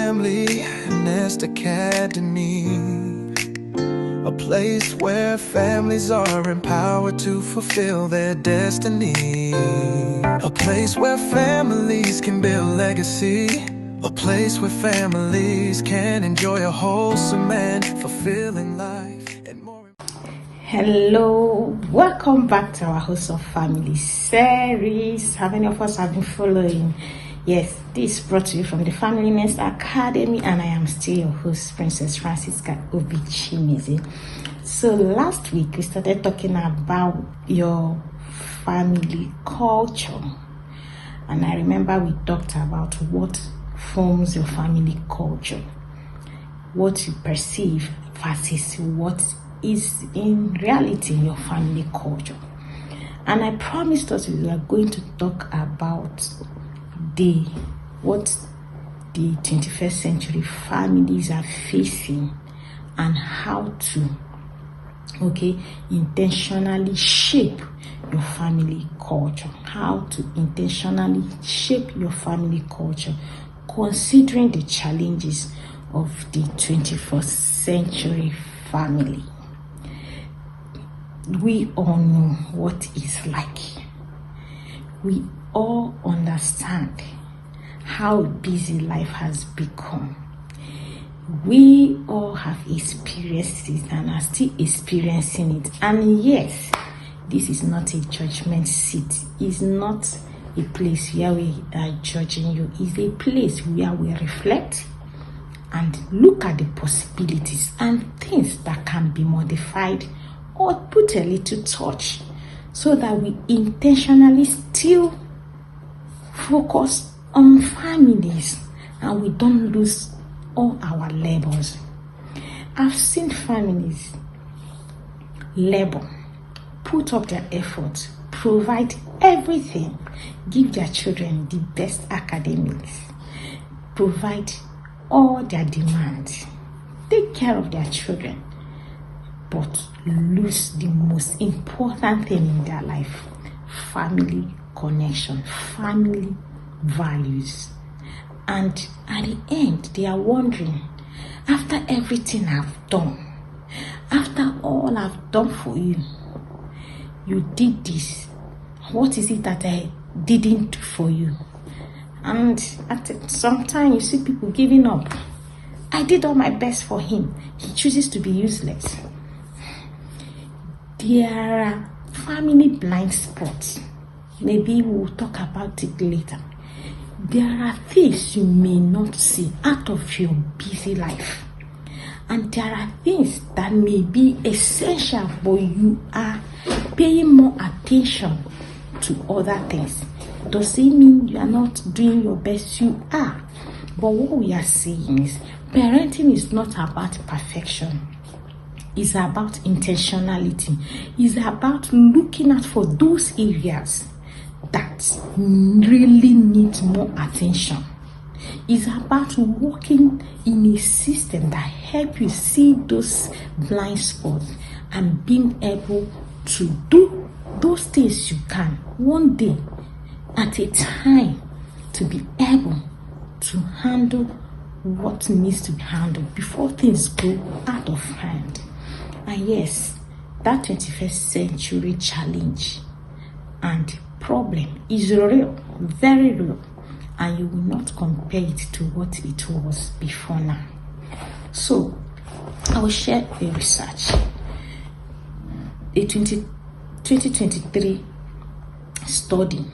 Familynestacademy, a place where families are empowered to fulfill their destiny, a place where families can build legacy, a place where families can enjoy a wholesome and fulfilling life. And more. Hello, welcome back to our Host of Family series. How many of us have been following? Yes, this is brought to you from the Familynestacademy, and I am still your host, Princess Francisca Obichimizi. So last week we started talking about your family culture, and I remember we talked about what forms your family culture, what you perceive versus what is in reality your family culture. And I promised us we were going to talk about what the 21st century families are facing and how to intentionally shape your family culture, how to intentionally shape your family culture considering the challenges of the 21st century family. We all know what it's like. We all understand how busy life has become. We all have experienced it and are still experiencing it. And yes, this is not a judgment seat. It's not a place where we are judging you. It's a place where we reflect and look at the possibilities and things that can be modified or put a little touch so that we intentionally still focus on families and we don't lose all our labors. I've seen families labor, put up their efforts, provide everything, give their children the best academics, provide all their demands, take care of their children, but lose the most important thing in their life: family connection, family values. And at the end, they are wondering, after everything I've done, after all I've done for you, you did this. What is it that I didn't do for you? And at some time, you see people giving up. I did all my best for him. He chooses to be useless. There are family blind spots. Maybe we'll talk about it later. There are things you may not see out of your busy life. And there are things that may be essential, but you are paying more attention to other things. Does it mean you are not doing your best? You are. But what we are saying is, parenting is not about perfection. It's about intentionality. It's about looking out for those areas that really need more attention. It's about working in a system that helps you see those blind spots and being able to do those things you can one day at a time, to be able to handle what needs to be handled before things go out of hand. And yes, that 21st century challenge and problem is real, very real, and you will not compare it to what it was before now. So I will share a research. A 2023 study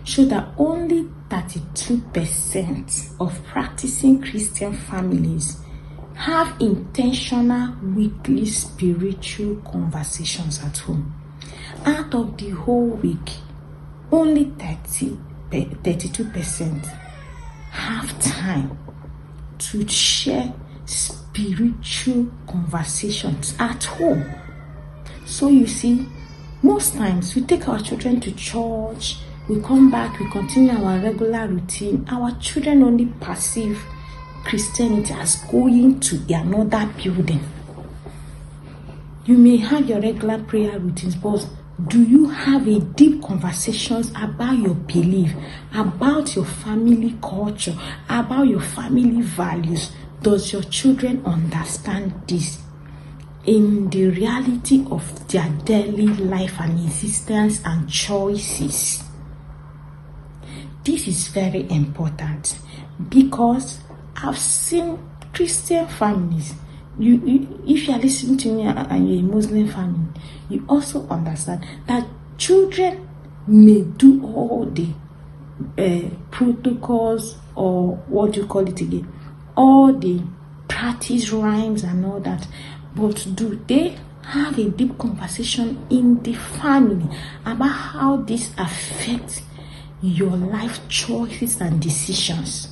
showed that only 32% of practicing Christian families have intentional weekly spiritual conversations at home. Out of the whole week, only 32% have time to share spiritual conversations at home. So you see, most times we take our children to church, we come back, we continue our regular routine. Our children only perceive Christianity as going to another building. You may have your regular prayer routines, but Do you have a deep conversations about your belief, about your family culture, about your family values? Does your children understand this in the reality of their daily life and existence and choices? This is very important because I've seen Christian families. If you are listening to me and you're a Muslim family, you also understand that children may do all the protocols, or what do you call it again, all the practice rhymes and all that, but do they have a deep conversation in the family about how this affects your life choices and decisions?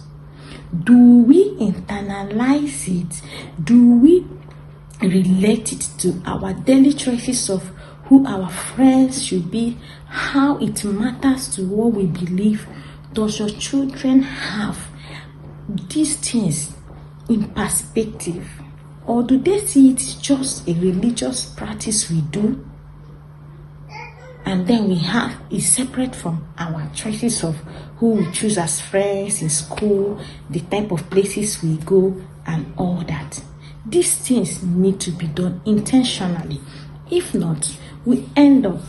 Do we internalize it? Do we relate it to our daily choices of who our friends should be, how it matters to what we believe? Does your children have these things in perspective, or do they see it just a religious practice we do, and then we have is separate from our choices of who we choose as friends in school, the type of places we go, and all that? These things need to be done intentionally. If not, we end up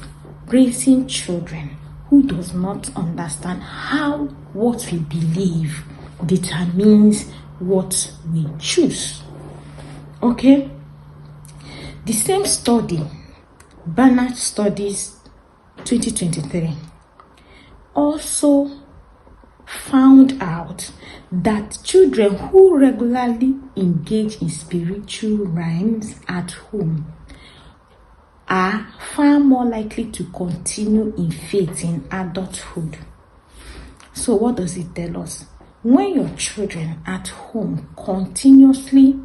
raising children who does not understand how what we believe determines what we choose. Okay? The same study, Barnard Studies 2023, also found out that children who regularly engage in spiritual rhymes at home are far more likely to continue in faith in adulthood. So what does it tell us? When your children at home continuously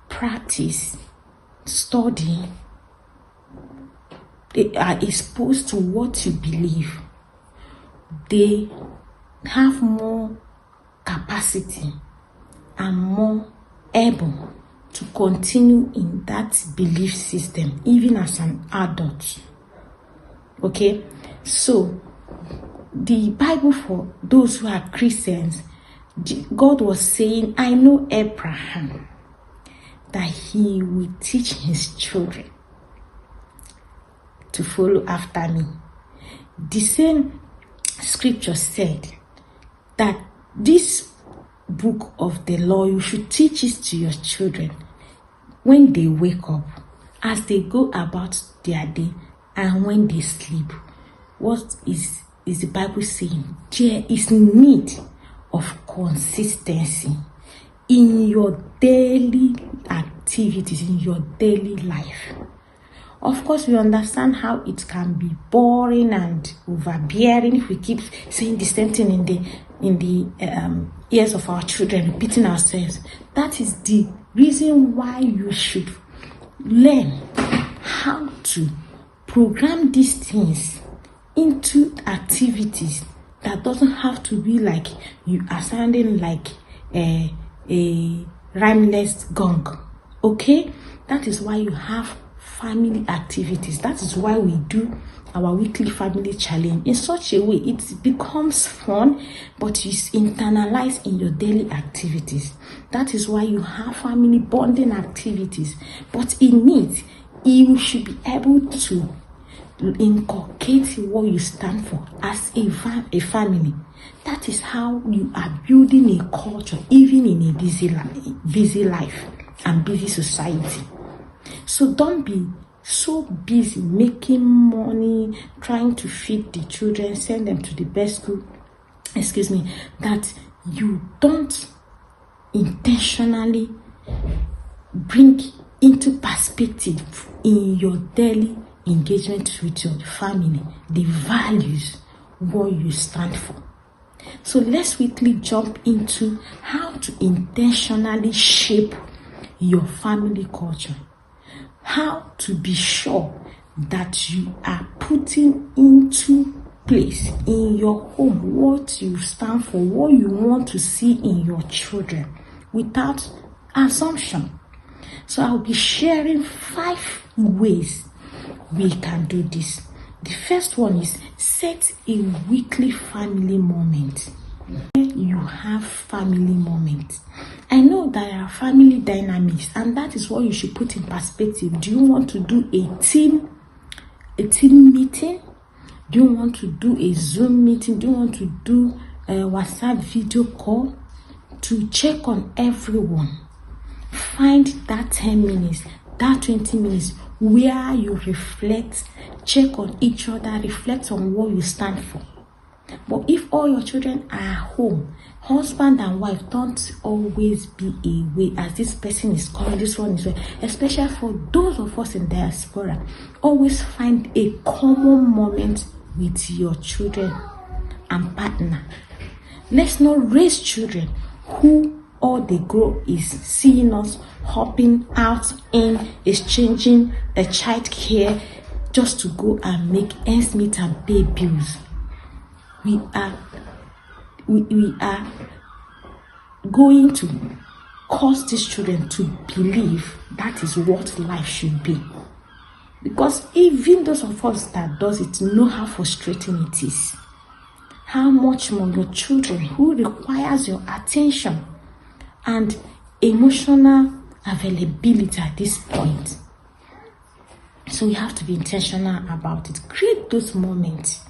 practice, study, they are exposed to what you believe, they have more capacity and more able to continue in that belief system even as an adult. Okay, so the Bible, for those who are Christians, God was saying, I know Abraham, that he will teach his children to follow after me. The same scripture said that this book of the law, you should teach it to your children when they wake up, as they go about their day, and when they sleep. What is the Bible saying? There is need of consistency in your daily activities, in your daily life. Of course, we understand how it can be boring and overbearing if we keep saying the same thing in the ears of our children, repeating ourselves. That is the reason why you should learn how to program these things into activities that doesn't have to be like you are sounding like a rhymeless gong. Okay, that is why you have family activities. That is why we do our weekly family challenge in such a way it becomes fun, but it's internalized in your daily activities. That is why you have family bonding activities, but in it you should be able to inculcate what you stand for as a family. That is how you are building a culture, even in a busy life and busy society. So don't be so busy making money, trying to feed the children, send them to the best school, that you don't intentionally bring into perspective in your daily engagement with your family the values what you stand for. So let's quickly jump into how to intentionally shape your family culture. How to be sure that you are putting into place in your home what you stand for, what you want to see in your children without assumption. So I'll be sharing 5 ways we can do this. The first one is set a weekly family moment. You have family moments. I know there are family dynamics, and that is what you should put in perspective. Do you want to do a team meeting? Do you want to do a Zoom meeting? Do you want to do a WhatsApp video call to check on everyone? Find that 10 minutes, that 20 minutes where you reflect, check on each other, reflect on what you stand for. But if all your children are home, husband and wife don't always be away, as this person is coming, this one is away, especially for those of us in diaspora. Always find a common moment with your children and partner. Let's not raise children who all they grow is seeing us hopping out in exchanging a child care just to go and make ends meet and pay bills. We are going to cause these children to believe that is what life should be. Because even those of us that does it know how frustrating it is. How much more your children who requires your attention and emotional availability at this point. So we have to be intentional about it. Create those moments.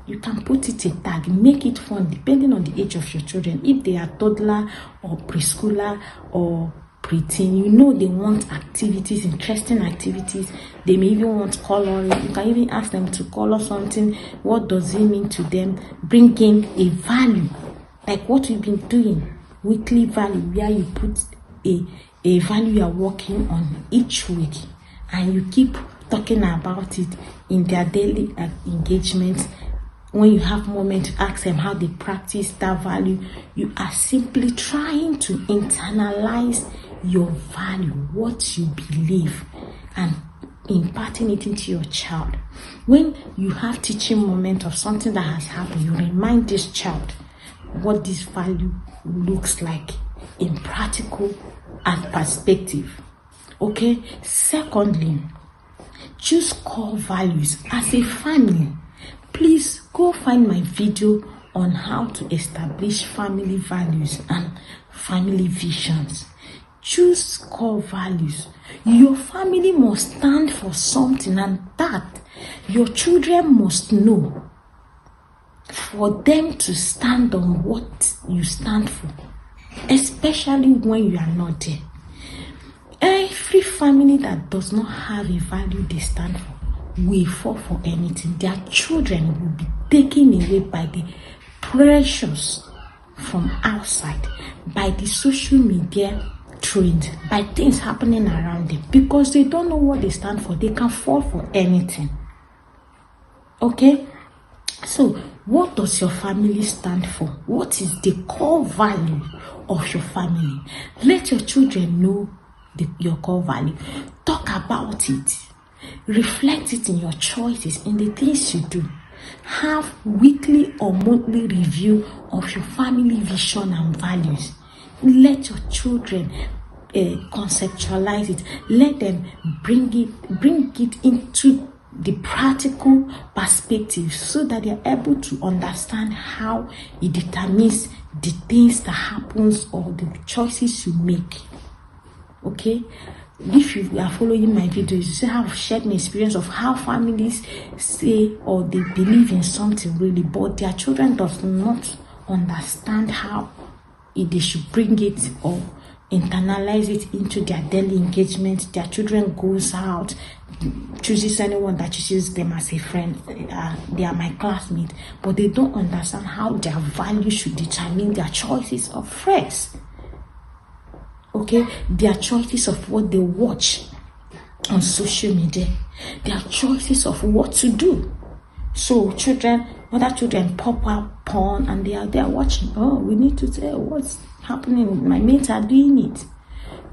You can put it a tag, make it fun depending on the age of your children. If they are toddler or preschooler or preteen, you know they want activities, interesting activities. They may even want coloring. You can even ask them to color something. What does it mean to them? Bring in a value, like what we've been doing, weekly value, where you put a value you are working on each week, and you keep talking about it in their daily engagements. When you have moment to ask them how they practice that value, you are simply trying to internalize your value, what you believe, and imparting it into your child. When you have teaching moment of something that has happened, you remind this child what this value looks like in practical and perspective. Okay. Secondly, choose core values as a family. Please go find my video on how to establish family values and family visions. Choose core values. Your family must stand for something, and that your children must know for them to stand on what you stand for, especially when you are not there. Every family that does not have a value they stand for will fall for anything. Their children will be taken away by the pressures from outside, by the social media trend, by things happening around them, because they don't know what they stand for. They can fall for anything. Okay? So, what does your family stand for? What is the core value of your family? Let your children know your core value. Talk about it. Reflect it in your choices, in the things you do. Have weekly or monthly review of your family vision and values. Let your children conceptualize it. Let them bring it into the practical perspective, so that they are able to understand how it determines the things that happens or the choices you make. Okay? If you are following my videos, you see how I've shared my experience of how families say or they believe in something really, but their children does not understand how they should bring it or internalize it into their daily engagement. Their children goes out, chooses anyone that chooses them as a friend. They are my classmate, but they don't understand how their values should determine their choices of friends. Okay, their choices of what they watch on social media, their choices of what to do. So other children pop up porn and they are there watching. Oh, we need to say what's happening. My mates are doing it,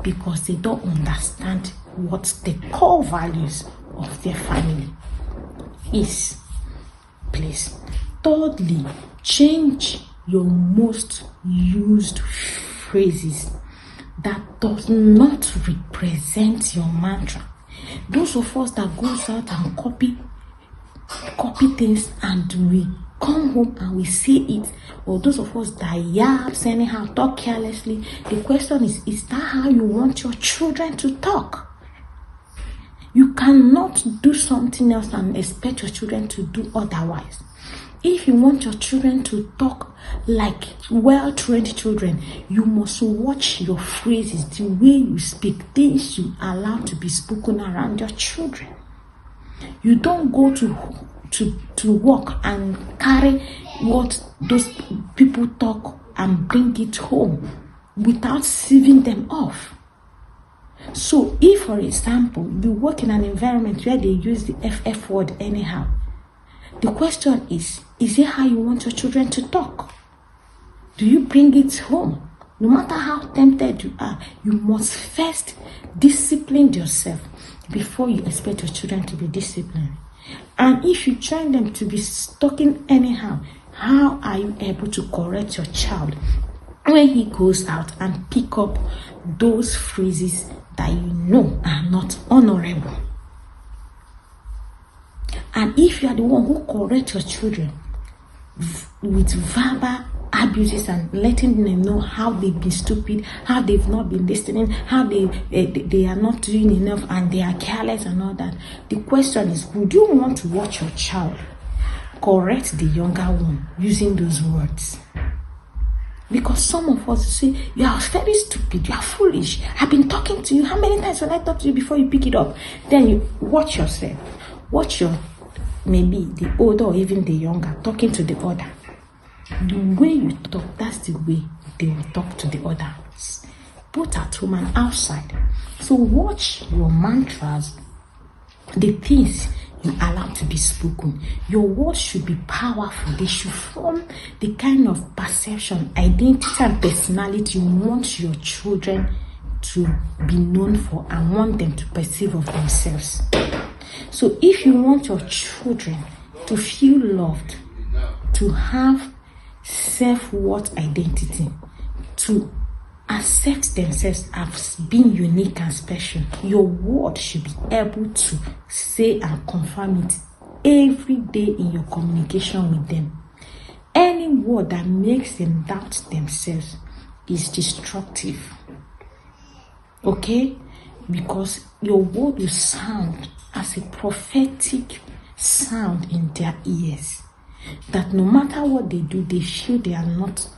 because they don't understand what the core values of their family is. Please. Thirdly, change your most used phrases that does not represent your mantra. Those of us that goes out and copy things and we come home and we say it, or those of us that yaps anyhow, talk carelessly, the question is that how you want your children to talk? You cannot do something else and expect your children to do otherwise. If you want your children to talk like well-trained children, you must watch your phrases, the way you speak, things you allow to be spoken around your children. You don't go to work and carry what those people talk and bring it home without sieving them off. So if, for example, you work in an environment where they use the FF word anyhow, the question is it how you want your children to talk? Do you bring it home? No matter how tempted you are, you must first discipline yourself before you expect your children to be disciplined. And if you train them to be talking anyhow, how are you able to correct your child when he goes out and pick up those phrases that you know are not honorable? And if you are the one who corrects your children with verbal abuses and letting them know how they've been stupid, how they've not been listening, how they are not doing enough and they are careless and all that, the question is, would you want to watch your child correct the younger one using those words? Because some of us say, you are very stupid, you are foolish, I've been talking to you, how many times will I talk to you before you pick it up? Then you watch yourself, watch your, maybe the older or even the younger talking to the other. The way you talk, that's the way they will talk to the others, both at home and outside. So watch your mantras, the things you allow to be spoken. Your words should be powerful. They should form the kind of perception, identity, and personality you want your children to be known for and want them to perceive of themselves. So if you want your children to feel loved, to have self-worth identity, to accept themselves as being unique and special, your word should be able to say and confirm it every day in your communication with them. Any word that makes them doubt themselves is destructive. Okay? Because your word will sound as a prophetic sound in their ears, that no matter what they do, they feel they are not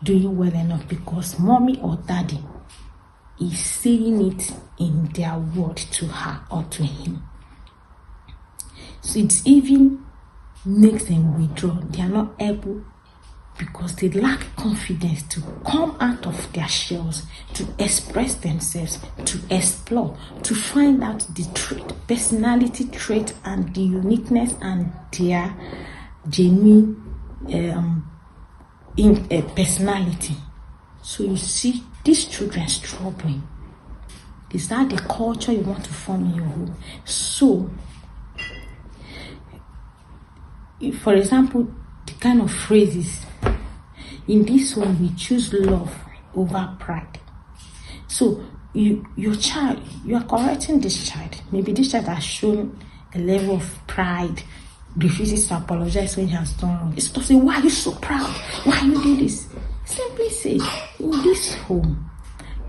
doing well enough because mommy or daddy is saying it in their word to her or to him. So it even makes them withdraw. They are not able, because they lack confidence, to come out of their shells, to express themselves, to explore, to find out the personality trait and the uniqueness and their genuine personality. So you see these children struggling. Is that the culture you want to form in your home? So, if, for example, the kind of phrases in this one, we choose love over pride. So your child, you are correcting this child. Maybe this child has shown a level of pride, refuses to apologize when he has done wrong. It's to say, why are you so proud? Why you do this? Simply say, in this home,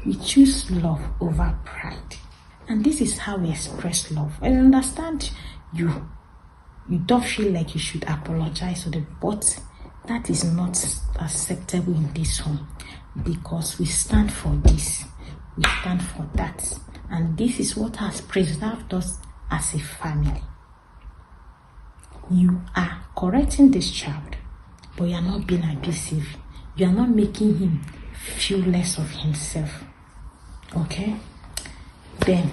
we choose love over pride. And this is how we express love. I understand you don't feel like you should apologize to them, but that is not acceptable in this home, because we stand for this, we stand for that, and this is what has preserved us as a family. You are correcting this child, but you are not being abusive. You are not making him feel less of himself. Okay? Then,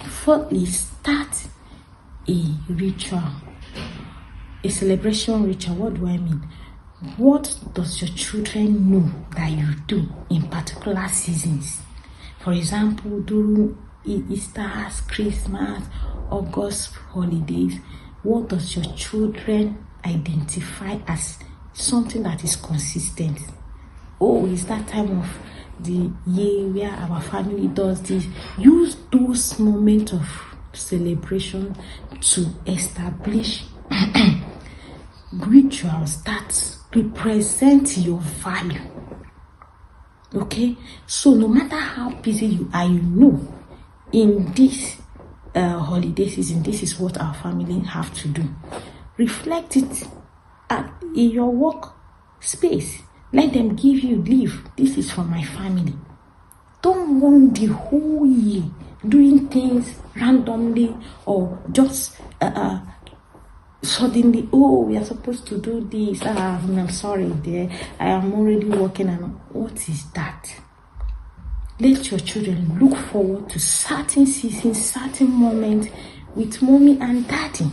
fourthly, start a ritual, a celebration ritual. What do I mean? What does your children know that you do in particular seasons? For example, during Easter, Christmas, August holidays, what does your children identify as something that is consistent? Oh, it's that time of the year where our family does this. Use those moments of celebration to establish rituals that represent your value. Okay, so no matter how busy you are, in this holiday season, this is what our family have to do. Reflect it in your work space. Let them give you leave. This is for my family. Don't run the whole year doing things randomly or just suddenly, oh, we are supposed to do this. I'm sorry, dear. I am already working. And what is that? Let your children look forward to certain seasons, certain moments with mommy and daddy,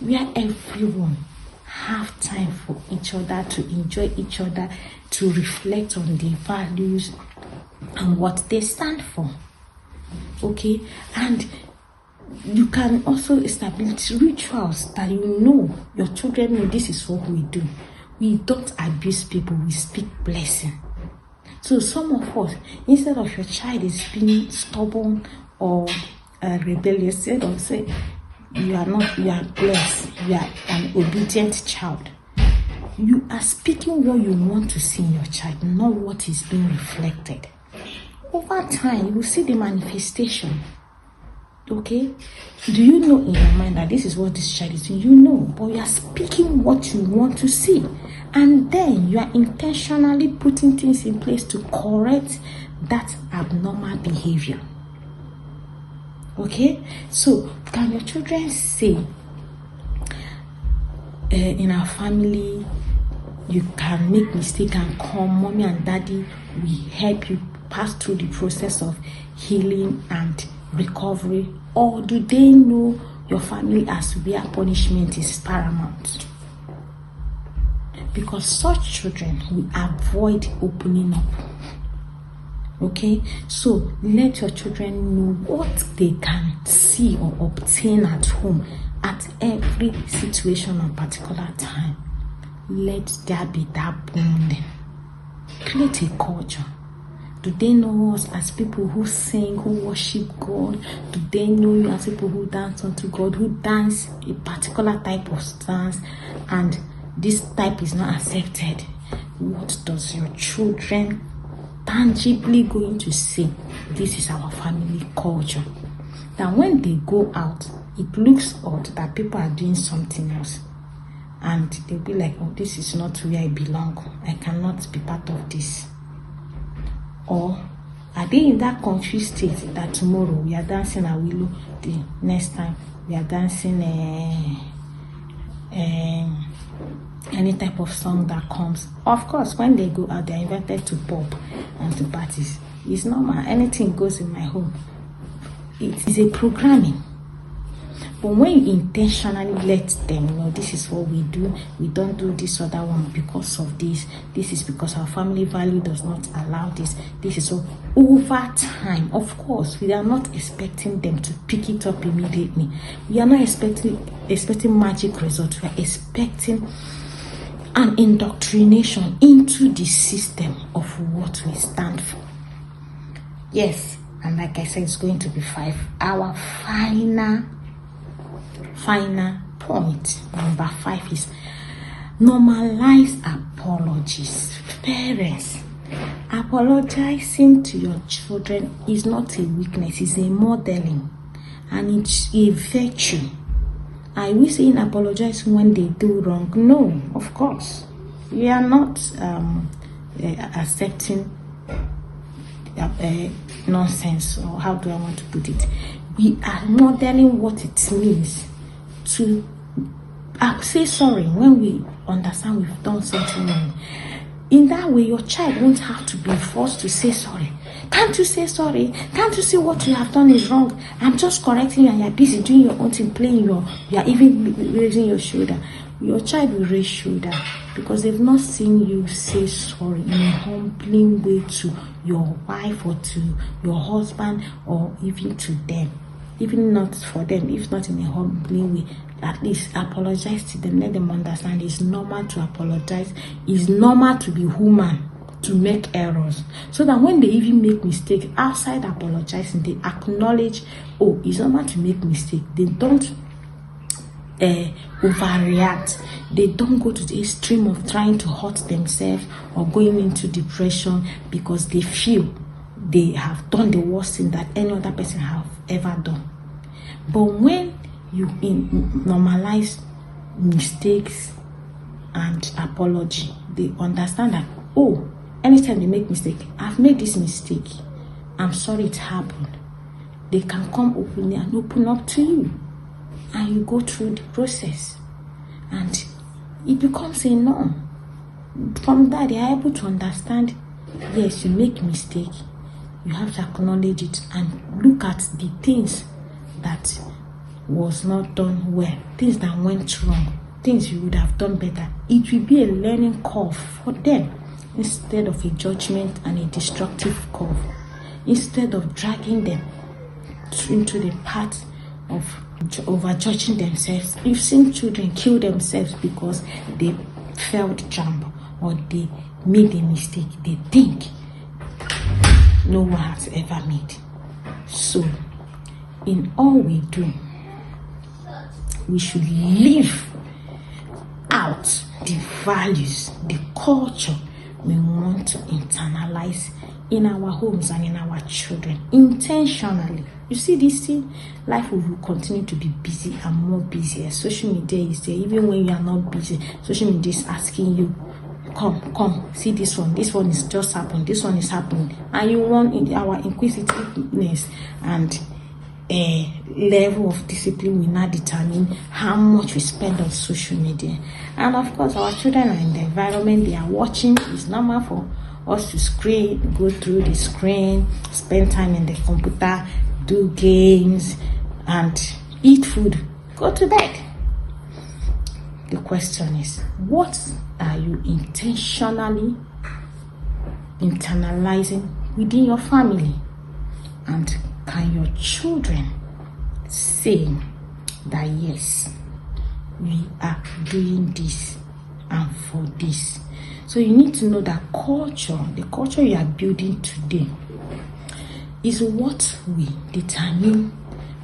where everyone have time for each other, to enjoy each other, to reflect on their values and what they stand for. Okay, and you can also establish rituals that your children know this is what we do. We don't abuse people, we speak blessing. So some of us, instead of your child is being stubborn or rebellious, instead of say you are blessed, you are an obedient child, you are speaking what you want to see in your child, not what is being reflected. Over time, you will see the manifestation. Okay? Do you know in your mind that this is what this child is doing? But you are speaking what you want to see. And then you are intentionally putting things in place to correct that abnormal behavior. Okay? So, can your children say, in our family, you can make mistake and come, mommy and daddy, we help you pass through the process of healing and recovery? Or do they know your family as where punishment is paramount? Because such children will avoid opening up. Okay, so let your children know what they can see or obtain at home at every situation or particular time. Let there be that bonding. Create a culture. Do they know us as people who sing, who worship God? Do they know you as people who dance unto God, who dance a particular type of dance, and this type is not accepted? What does your children tangibly going to say? This is our family culture. That when they go out, it looks odd that people are doing something else, and they'll be like, oh, this is not where I belong. I cannot be part of this. Or are they in that confused state that tomorrow we are dancing a willow, the next time we are dancing any type of song that comes? Of course, when they go out, they are invited to pub and to parties. It's normal. Anything goes in my home. It is a programming. But when you intentionally let them know, this is what we do, we don't do this other one because of this, this is because our family value does not allow this, this is all. Over time, of course, we are not expecting them to pick it up immediately. We are not expecting magic results. We are expecting an indoctrination into the system of what we stand for. Yes, and like I said, it's going to be 5. Our final point, number 5, is normalize apologies. Parents, apologizing to your children is not a weakness, it's a modeling, and it's a virtue. Are we saying apologize when they do wrong? No, of course. We are not accepting nonsense, or how do I want to put it? We are modeling what it means to say sorry when we understand we've done something wrong. In that way, your child won't have to be forced to say sorry. Can't you say sorry? Can't you see what you have done is wrong? I'm just correcting you and you're busy doing your own thing, playing you are even raising your shoulder. Your child will raise shoulder because they've not seen you say sorry in a humbling way to your wife or to your husband, or even to them. Even not for them, if not in a humbling way, at least apologize to them. Let them understand it's normal to apologize. It's normal to be human. to make errors, so that when they even make mistake, outside apologizing, they acknowledge, oh, it's normal to make mistake. They don't overreact. They don't go to the extreme of trying to hurt themselves or going into depression because they feel they have done the worst thing that any other person have ever done. But when you normalize mistakes and apology, they understand that, oh, anytime they make mistake, I've made this mistake, I'm sorry it happened. They can come openly and open up to you, and you go through the process, and it becomes a norm. From that, they are able to understand, yes, you make mistake, you have to acknowledge it and look at the things that was not done well, things that went wrong, things you would have done better. It will be a learning curve for them instead of a judgment and a destructive curve. Instead of dragging them into the path of overjudging themselves. You've seen children kill themselves because they failed jump or they made a mistake they think no one has ever made. So, in all we do, we should live out the values, the culture we want to internalize in our homes and in our children intentionally. You see, this thing, life will continue to be busy and more busy. Social media is there. Even when you are not busy, social media is asking you, come, see this one is just happened, this one is happening. And you want, in our inquisitiveness and level of discipline will not determine how much we spend on social media. And of course, our children are in the environment they are watching. It's normal for us to go through the screen, spend time in the computer, do games, and eat food, go to bed. The question is, what are you intentionally internalizing within your family? And can your children say that, yes, we are doing this and for this? So you need to know that the culture you are building today, is what we determine,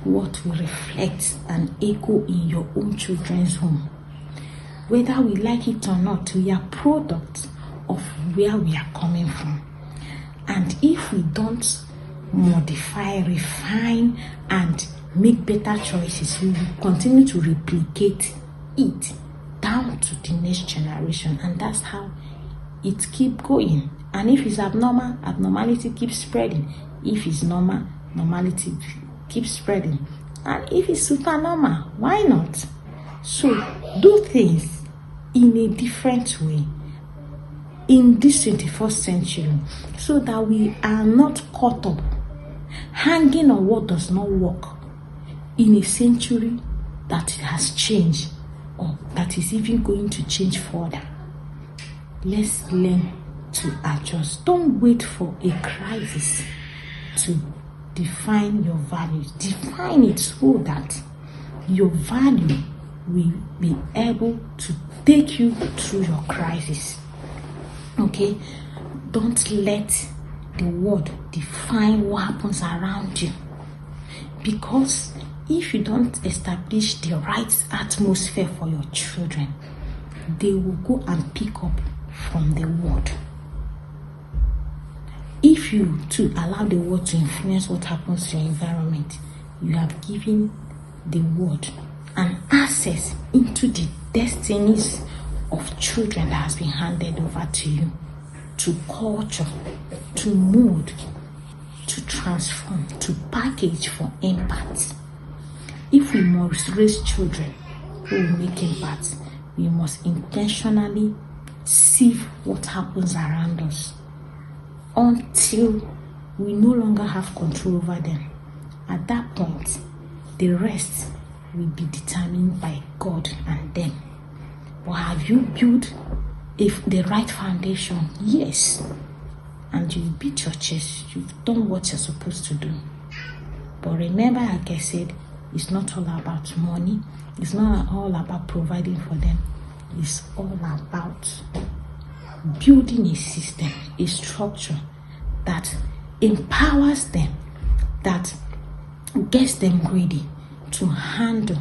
what we reflect and echo in your own children's home. Whether we like it or not, we are products of where we are coming from. And if we don't modify, refine, and make better choices, we will continue to replicate it down to the next generation. And that's how it keeps going. And if it's abnormal, abnormality keeps spreading. If it's normal, normality keeps spreading. And if it's super normal, why not? So do things in a different way in this 21st century, so that we are not caught up hanging on what does not work in a century that has changed or that is even going to change further. Let's learn to adjust. Don't wait for a crisis to define your values. Define it so that your value will be able to take you through your crisis. Okay? Don't let the world define what happens around you. Because if you don't establish the right atmosphere for your children, they will go and pick up from the world. If you too allow the world to influence what happens to your environment, you have given the world an access into the destinies of children that has been handed over to you, to culture, to mood, to transform, to package for impact. If we must raise children who will make impact, we must intentionally sieve what happens around us until we no longer have control over them. At that point, the rest will be determined by God and them. But have you built the right foundation? Yes. And you beat your chest. You've done what you're supposed to do. But remember, like I said, it's not all about money. It's not all about providing for them. It's all about building a system, a structure that empowers them, that gets them ready to handle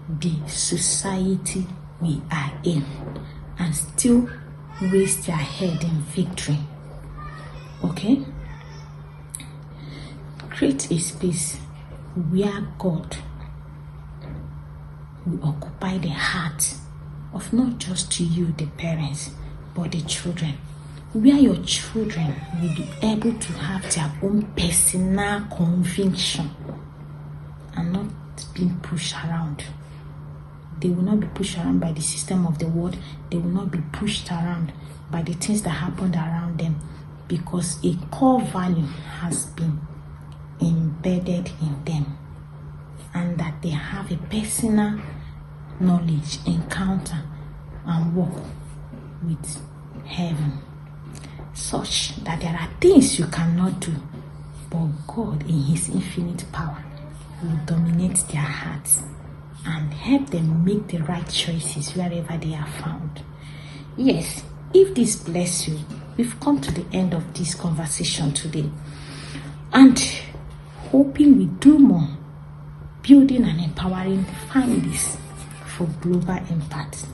the society we are in and still raise their head in victory. Okay? Create a space where God will occupy the heart of not just you, the parents, but the children. Where your children will be able to have their own personal conviction and not being pushed around. They will not be pushed around by the system of the world. They will not be pushed around by the things that happened around them, because a core value has been embedded in them, and that they have a personal knowledge, encounter, and walk with heaven, such that there are things you cannot do, but God in his infinite power will dominate their hearts and help them make the right choices wherever they are found. Yes, if this bless you, we've come to the end of this conversation today, and hoping we do more building and empowering families for global impact,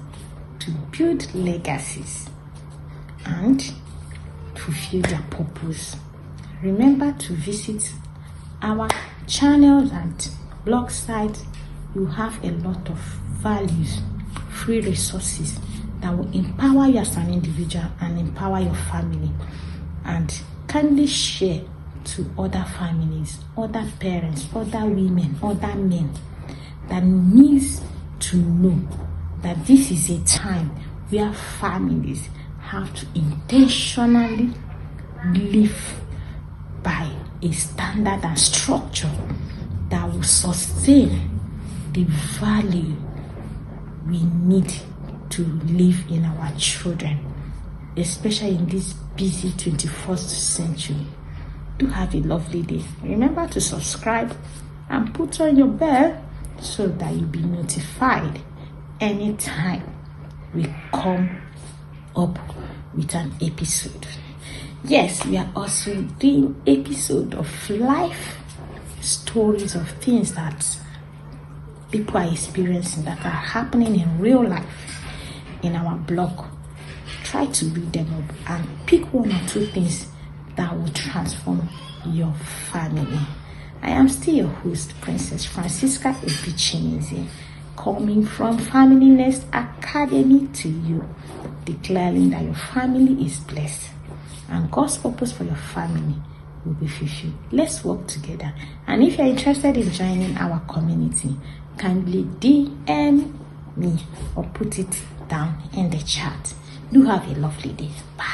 to build legacies and fulfill their purpose. Remember to visit our channels and blog site. You have a lot of values, free resources that will empower you as an individual and empower your family. And kindly share to other families, other parents, other women, other men that needs to know that this is a time where families have to intentionally live by a standard and structure that will sustain the value we need to live in our children, especially in this busy 21st century. Do have a lovely day. Remember to subscribe and put on your bell so that you'll be notified anytime we come up with an episode. Yes, we are also doing episode of life stories of things that people are experiencing, that are happening in real life in our blog. Try to read them up and pick one or two things that will transform your family. I am still your host, Princess Francisca Ebichinize, coming from Familynestacademy to you, declaring that your family is blessed and God's purpose for your family will be fulfilled. Let's work together. And if you're interested in joining our community, kindly DM me or put it down in the chat. Do have a lovely day. Bye.